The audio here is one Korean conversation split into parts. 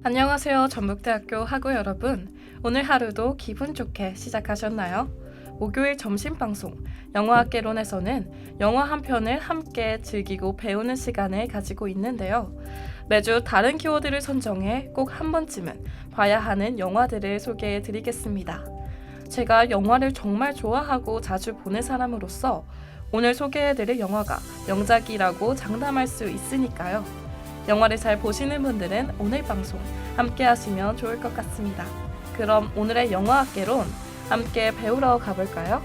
안녕하세요. 전북대학교 학우 여러분. 오늘 하루도 기분 좋게 시작하셨나요? 목요일 점심 방송 영화학개론에서는 영화 한 편을 함께 즐기고 배우는 시간을 가지고 있는데요. 매주 다른 키워드를 선정해 꼭 한 번쯤은 봐야 하는 영화들을 소개해 드리겠습니다. 제가 영화를 정말 좋아하고 자주 보는 사람으로서 오늘 소개해 드릴 영화가 명작이라고 장담할 수 있으니까요. 영화를 잘 보시는 분들은 오늘 방송 함께 하시면 좋을 것 같습니다. 그럼 오늘의 영화학개론 함께 배우러 가볼까요?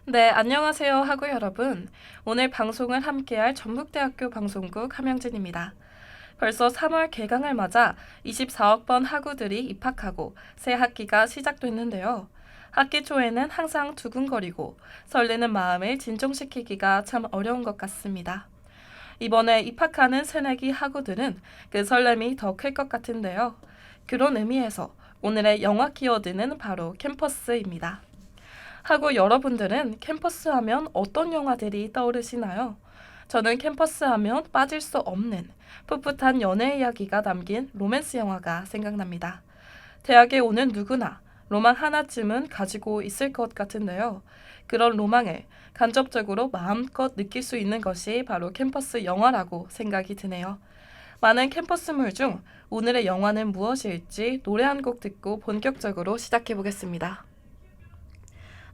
네, 안녕하세요 학우 여러분. 오늘 방송을 함께할 전북대학교 방송국 함영진입니다. 벌써 3월 개강을 맞아 24억 번 학우들이 입학하고 새 학기가 시작됐는데요. 학기 초에는 항상 두근거리고 설레는 마음을 진정시키기가 참 어려운 것 같습니다. 이번에 입학하는 새내기 학우들은 그 설렘이 더 클 것 같은데요. 그런 의미에서 오늘의 영화 키워드는 바로 캠퍼스입니다. 하고 여러분들은 캠퍼스 하면 어떤 영화들이 떠오르시나요? 저는 캠퍼스 하면 빠질 수 없는 풋풋한 연애 이야기가 담긴 로맨스 영화가 생각납니다. 대학에 오는 누구나 로망 하나쯤은 가지고 있을 것 같은데요. 그런 로망을 간접적으로 마음껏 느낄 수 있는 것이 바로 캠퍼스 영화라고 생각이 드네요. 많은 캠퍼스물 중 오늘의 영화는 무엇일지 노래 한 곡 듣고 본격적으로 시작해 보겠습니다.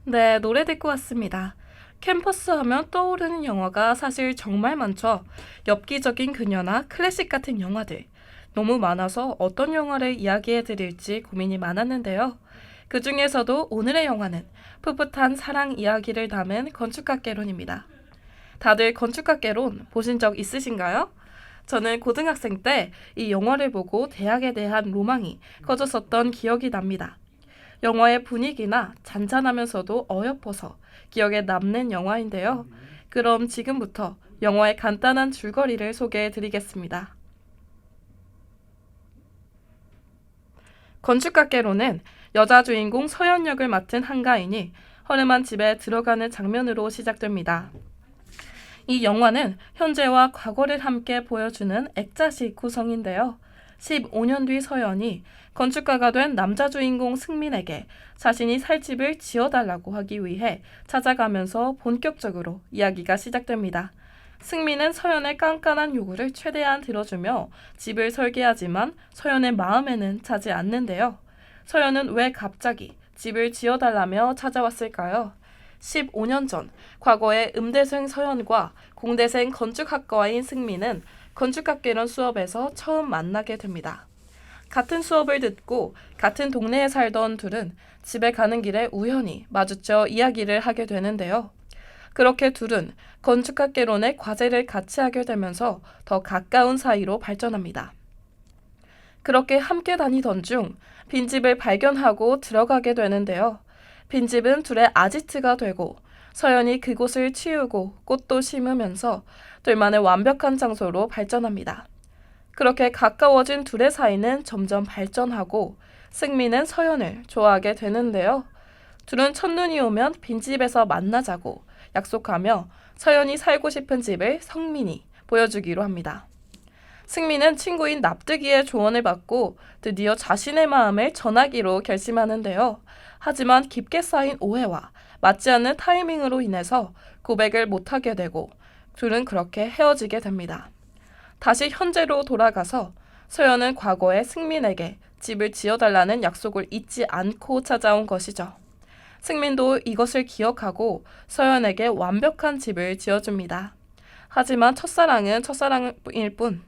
네, 노래 듣고 왔습니다. 캠퍼스 하면 떠오르는 영화가 사실 정말 많죠. 엽기적인 그녀나 클래식 같은 영화들. 너무 많아서 어떤 영화를 이야기해 드릴지 고민이 많았는데요. 그 중에서도 오늘의 영화는 풋풋한 사랑 이야기를 담은 건축학개론입니다. 다들 건축학개론 보신 적 있으신가요? 저는 고등학생 때 이 영화를 보고 대학에 대한 로망이 커졌었던 기억이 납니다. 영화의 분위기나 잔잔하면서도 어여뻐서 기억에 남는 영화인데요. 그럼 지금부터 영화의 간단한 줄거리를 소개해 드리겠습니다. 건축학개론은 여자 주인공 서연 역을 맡은 한가인이 허름한 집에 들어가는 장면으로 시작됩니다. 이 영화는 현재와 과거를 함께 보여주는 액자식 구성인데요. 15년 뒤 서연이 건축가가 된 남자 주인공 승민에게 자신이 살 집을 지어달라고 하기 위해 찾아가면서 본격적으로 이야기가 시작됩니다. 승민은 서연의 깐깐한 요구를 최대한 들어주며 집을 설계하지만 서연의 마음에는 차지 않는데요. 서연은 왜 갑자기 집을 지어달라며 찾아왔을까요? 15년 전 과거의 음대생 서연과 공대생 건축학과인 승민은 건축학개론 수업에서 처음 만나게 됩니다. 같은 수업을 듣고 같은 동네에 살던 둘은 집에 가는 길에 우연히 마주쳐 이야기를 하게 되는데요. 그렇게 둘은 건축학개론의 과제를 같이 하게 되면서 더 가까운 사이로 발전합니다. 그렇게 함께 다니던 중 빈집을 발견하고 들어가게 되는데요. 빈집은 둘의 아지트가 되고 서연이 그곳을 치우고 꽃도 심으면서 둘만의 완벽한 장소로 발전합니다. 그렇게 가까워진 둘의 사이는 점점 발전하고 승민은 서연을 좋아하게 되는데요. 둘은 첫눈이 오면 빈집에서 만나자고 약속하며 서연이 살고 싶은 집을 성민이 보여주기로 합니다. 승민은 친구인 납득이의 조언을 받고 드디어 자신의 마음을 전하기로 결심하는데요. 하지만 깊게 쌓인 오해와 맞지 않는 타이밍으로 인해서 고백을 못하게 되고 둘은 그렇게 헤어지게 됩니다. 다시 현재로 돌아가서 서연은 과거의 승민에게 집을 지어달라는 약속을 잊지 않고 찾아온 것이죠. 승민도 이것을 기억하고 서연에게 완벽한 집을 지어줍니다. 하지만 첫사랑은 첫사랑일 뿐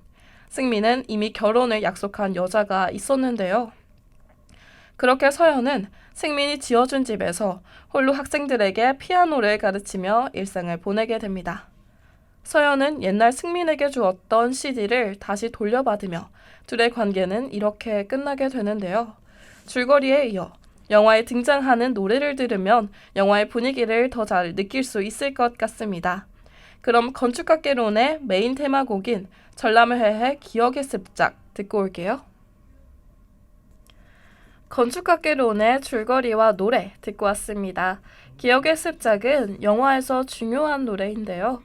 승민은 이미 결혼을 약속한 여자가 있었는데요. 그렇게 서연은 승민이 지어준 집에서 홀로 학생들에게 피아노를 가르치며 일상을 보내게 됩니다. 서연은 옛날 승민에게 주었던 CD를 다시 돌려받으며 둘의 관계는 이렇게 끝나게 되는데요. 줄거리에 이어 영화에 등장하는 노래를 들으면 영화의 분위기를 더 잘 느낄 수 있을 것 같습니다. 그럼 건축학개론의 메인 테마곡인 전람회의 기억의 습작 듣고 올게요. 건축학개론의 줄거리와 노래 듣고 왔습니다. 기억의 습작은 영화에서 중요한 노래인데요.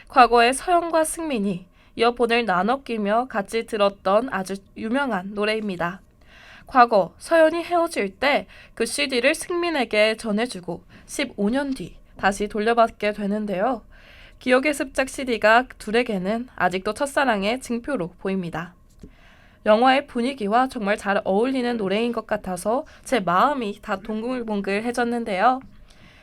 과거에 서연과 승민이 이어폰을 나눠 끼며 같이 들었던 아주 유명한 노래입니다. 과거 서연이 헤어질 때 그 CD를 승민에게 전해주고 15년 뒤 다시 돌려받게 되는데요. 기억의 습작 CD가 둘에게는 아직도 첫사랑의 징표로 보입니다. 영화의 분위기와 정말 잘 어울리는 노래인 것 같아서 제 마음이 다 동글동글해졌는데요.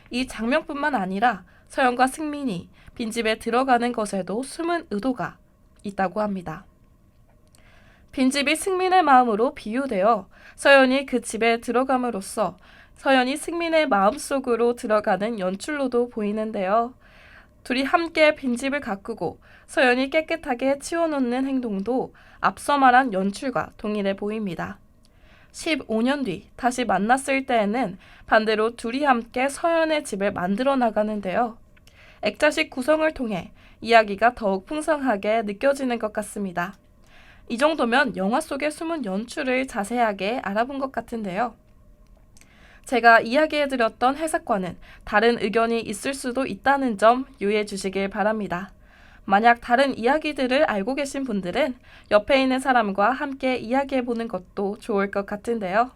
이 장면뿐만 아니라 서연과 승민이 빈집에 들어가는 것에도 숨은 의도가 있다고 합니다. 빈집이 승민의 마음으로 비유되어 서연이 그 집에 들어감으로써 서연이 승민의 마음속으로 들어가는 연출로도 보이는데요. 둘이 함께 빈집을 가꾸고 서연이 깨끗하게 치워놓는 행동도 앞서 말한 연출과 동일해 보입니다. 15년 뒤 다시 만났을 때에는 반대로 둘이 함께 서연의 집을 만들어 나가는데요. 액자식 구성을 통해 이야기가 더욱 풍성하게 느껴지는 것 같습니다. 이 정도면 영화 속의 숨은 연출을 자세하게 알아본 것 같은데요. 제가 이야기해드렸던 해석과는 다른 의견이 있을 수도 있다는 점 유의해 주시길 바랍니다. 만약 다른 이야기들을 알고 계신 분들은 옆에 있는 사람과 함께 이야기해보는 것도 좋을 것 같은데요.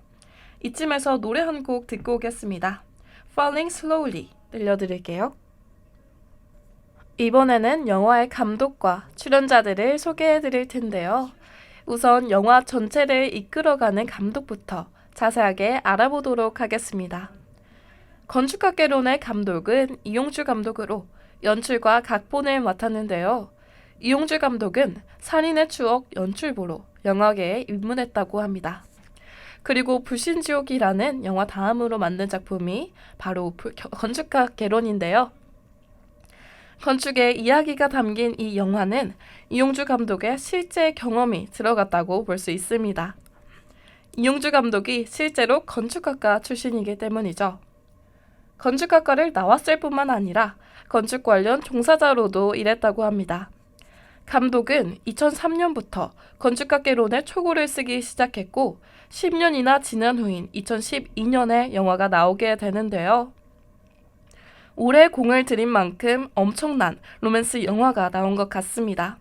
이쯤에서 노래 한 곡 듣고 오겠습니다. Falling Slowly 들려드릴게요. 이번에는 영화의 감독과 출연자들을 소개해드릴 텐데요. 우선 영화 전체를 이끌어가는 감독부터 자세하게 알아보도록 하겠습니다. 건축학개론의 감독은 이용주 감독으로 연출과 각본을 맡았는데요. 이용주 감독은 살인의 추억 연출부로 영화계에 입문했다고 합니다. 그리고 불신지옥이라는 영화 다음으로 만든 작품이 바로 건축학개론인데요. 건축의 이야기가 담긴 이 영화는 이용주 감독의 실제 경험이 들어갔다고 볼 수 있습니다. 이용주 감독이 실제로 건축학과 출신이기 때문이죠. 건축학과를 나왔을 뿐만 아니라 건축 관련 종사자로도 일했다고 합니다. 감독은 2003년부터 건축학개론의 초고를 쓰기 시작했고 10년이나 지난 후인 2012년에 영화가 나오게 되는데요. 올해 공을 들인 만큼 엄청난 로맨스 영화가 나온 것 같습니다.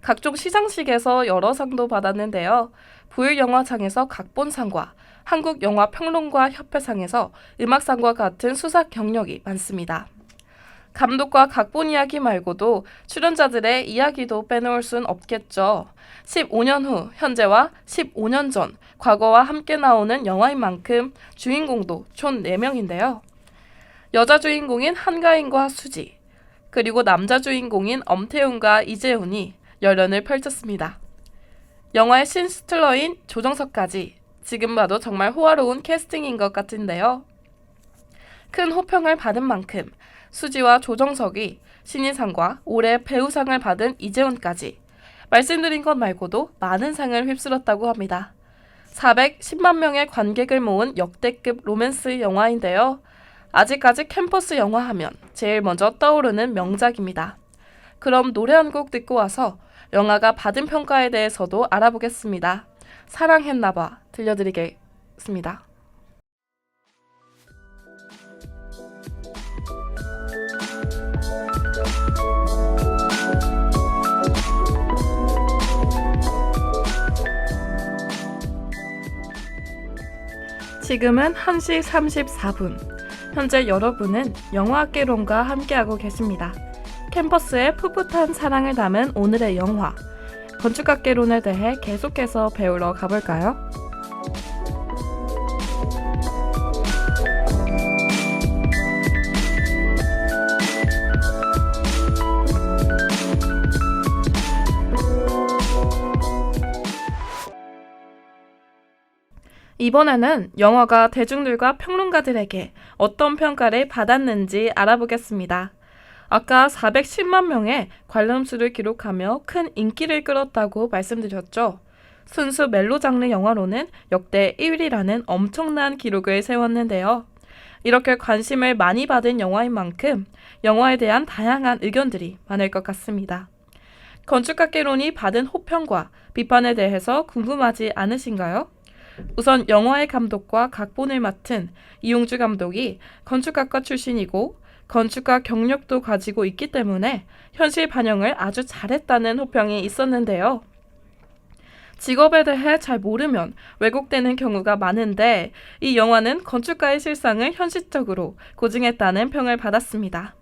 각종 시상식에서 여러 상도 받았는데요. 부일영화상에서 각본상과 한국영화평론가 협회상에서 음악상과 같은 수상 경력이 많습니다. 감독과 각본 이야기 말고도 출연자들의 이야기도 빼놓을 순 없겠죠. 15년 후 현재와 15년 전 과거와 함께 나오는 영화인 만큼 주인공도 총 4명인데요. 여자 주인공인 한가인과 수지, 그리고 남자 주인공인 엄태훈과 이재훈이 열연을 펼쳤습니다. 영화의 신스틸러인 조정석까지 지금 봐도 정말 호화로운 캐스팅인 것 같은데요. 큰 호평을 받은 만큼 수지와 조정석이 신인상과 올해 배우상을 받은 이재훈까지 말씀드린 것 말고도 많은 상을 휩쓸었다고 합니다. 410만 명의 관객을 모은 역대급 로맨스 영화인데요. 아직까지 캠퍼스 영화 하면 제일 먼저 떠오르는 명작입니다. 그럼 노래 한 곡 듣고 와서 영화가 받은 평가에 대해서도 알아보겠습니다. 사랑했나봐 들려드리겠습니다. 지금은 1시 34분. 현재 여러분은 영화학개론과 함께하고 계십니다. 캠퍼스의 풋풋한 사랑을 담은 오늘의 영화, 건축학개론에 대해 계속해서 배우러 가볼까요? 이번에는 영화가 대중들과 평론가들에게 어떤 평가를 받았는지 알아보겠습니다. 아까 410만 명의 관람수를 기록하며 큰 인기를 끌었다고 말씀드렸죠. 순수 멜로 장르 영화로는 역대 1위라는 엄청난 기록을 세웠는데요. 이렇게 관심을 많이 받은 영화인 만큼 영화에 대한 다양한 의견들이 많을 것 같습니다. 건축학개론이 받은 호평과 비판에 대해서 궁금하지 않으신가요? 우선 영화의 감독과 각본을 맡은 이용주 감독이 건축학과 출신이고 건축가 경력도 가지고 있기 때문에 현실 반영을 아주 잘했다는 호평이 있었는데요. 직업에 대해 잘 모르면 왜곡되는 경우가 많은데 이 영화는 건축가의 실상을 현실적으로 고증했다는 평을 받았습니다.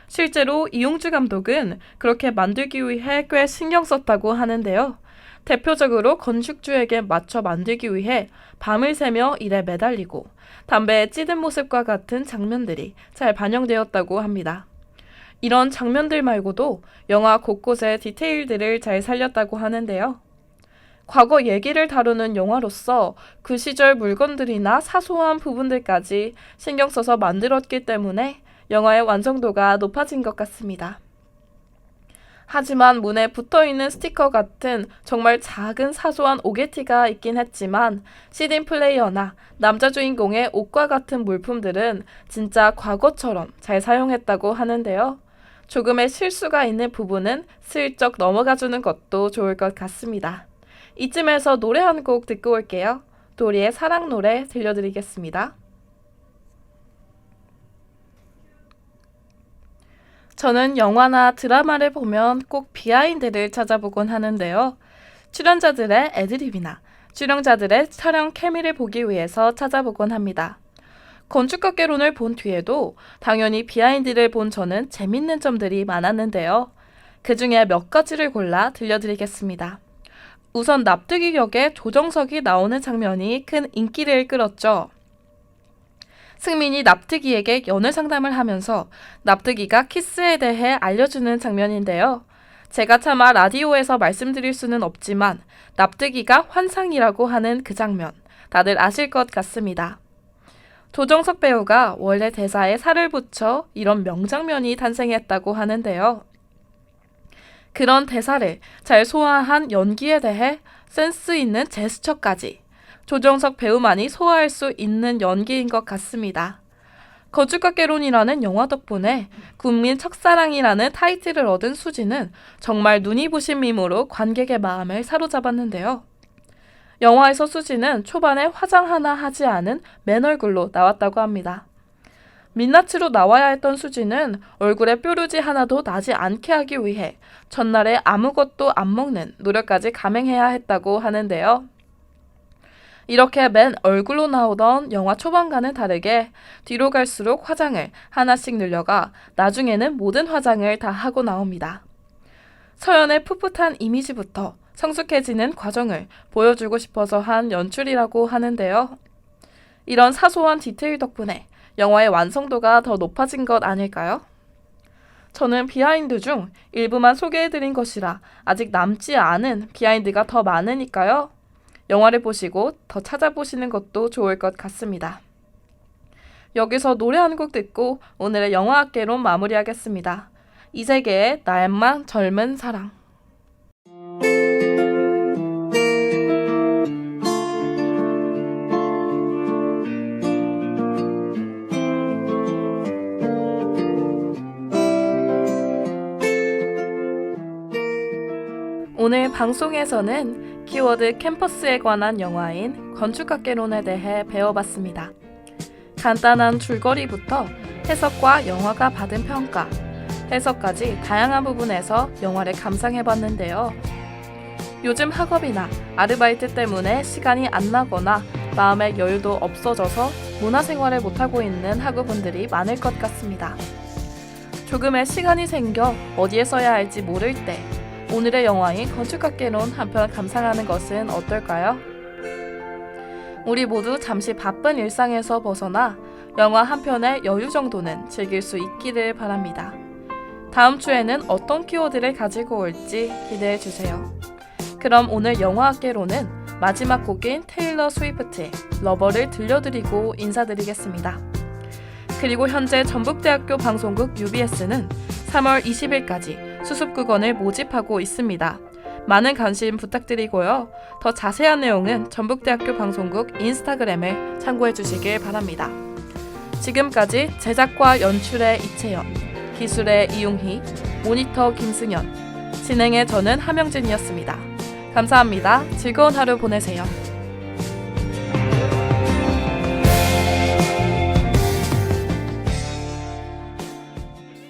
실제로 이용주 감독은 그렇게 만들기 위해 꽤 신경 썼다고 하는데요. 대표적으로 건축주에게 맞춰 만들기 위해 밤을 새며 일에 매달리고 담배에 찌든 모습과 같은 장면들이 잘 반영되었다고 합니다. 이런 장면들 말고도 영화 곳곳의 디테일들을 잘 살렸다고 하는데요. 과거 얘기를 다루는 영화로서 그 시절 물건들이나 사소한 부분들까지 신경 써서 만들었기 때문에 영화의 완성도가 높아진 것 같습니다. 하지만 문에 붙어있는 스티커 같은 정말 작은 사소한 오게티가 있긴 했지만 CD 플레이어나 남자 주인공의 옷과 같은 물품들은 진짜 과거처럼 잘 사용했다고 하는데요. 조금의 실수가 있는 부분은 슬쩍 넘어가주는 것도 좋을 것 같습니다. 이쯤에서 노래 한 곡 듣고 올게요. 도리의 사랑 노래 들려드리겠습니다. 저는 영화나 드라마를 보면 꼭 비하인드를 찾아보곤 하는데요. 출연자들의 애드립이나 출연자들의 촬영 케미를 보기 위해서 찾아보곤 합니다. 건축학개론을 본 뒤에도 당연히 비하인드를 본 저는 재밌는 점들이 많았는데요. 그 중에 몇 가지를 골라 들려드리겠습니다. 우선 납득이 역에 조정석이 나오는 장면이 큰 인기를 끌었죠. 승민이 납득이에게 연애 상담을 하면서 납득이가 키스에 대해 알려주는 장면인데요. 제가 차마 라디오에서 말씀드릴 수는 없지만 납득이가 환상이라고 하는 그 장면, 다들 아실 것 같습니다. 조정석 배우가 원래 대사에 살을 붙여 이런 명장면이 탄생했다고 하는데요. 그런 대사를 잘 소화한 연기에 대해 센스 있는 제스처까지 조정석 배우만이 소화할 수 있는 연기인 것 같습니다. 건축학개론이라는 영화 덕분에 국민 첫사랑이라는 타이틀을 얻은 수지는 정말 눈이 부신 미모로 관객의 마음을 사로잡았는데요. 영화에서 수지는 초반에 화장 하나 하지 않은 맨 얼굴로 나왔다고 합니다. 민낯으로 나와야 했던 수지는 얼굴에 뾰루지 하나도 나지 않게 하기 위해 전날에 아무것도 안 먹는 노력까지 감행해야 했다고 하는데요. 이렇게 맨 얼굴로 나오던 영화 초반과는 다르게 뒤로 갈수록 화장을 하나씩 늘려가 나중에는 모든 화장을 다 하고 나옵니다. 서연의 풋풋한 이미지부터 성숙해지는 과정을 보여주고 싶어서 한 연출이라고 하는데요. 이런 사소한 디테일 덕분에 영화의 완성도가 더 높아진 것 아닐까요? 저는 비하인드 중 일부만 소개해드린 것이라 아직 남지 않은 비하인드가 더 많으니까요. 영화를 보시고 더 찾아보시는 것도 좋을 것 같습니다. 여기서 노래 한 곡 듣고 오늘의 영화학개론 마무리하겠습니다. 이세계의 나만 젊은 사랑. 오늘 방송에서는 키워드 캠퍼스에 관한 영화인 건축학개론에 대해 배워봤습니다. 간단한 줄거리부터 해석과 영화가 받은 평가, 해석까지 다양한 부분에서 영화를 감상해봤는데요. 요즘 학업이나 아르바이트 때문에 시간이 안 나거나 마음의 여유도 없어져서 문화생활을 못하고 있는 학우분들이 많을 것 같습니다. 조금의 시간이 생겨 어디에 써야 할지 모를 때 오늘의 영화인 건축학개론 한 편 감상하는 것은 어떨까요? 우리 모두 잠시 바쁜 일상에서 벗어나 영화 한 편의 여유 정도는 즐길 수 있기를 바랍니다. 다음 주에는 어떤 키워드를 가지고 올지 기대해 주세요. 그럼 오늘 영화학개론은 마지막 곡인 테일러 스위프트의 러버를 들려드리고 인사드리겠습니다. 그리고 현재 전북대학교 방송국 UBS는 3월 20일까지 수습국원을 모집하고 있습니다. 많은 관심 부탁드리고요. 더 자세한 내용은 전북대학교 방송국 인스타그램을 참고해 주시길 바랍니다. 지금까지 제작과 연출의 이채연, 기술의 이용희, 모니터 김승현, 진행의 저는 함영진이었습니다. 감사합니다. 즐거운 하루 보내세요.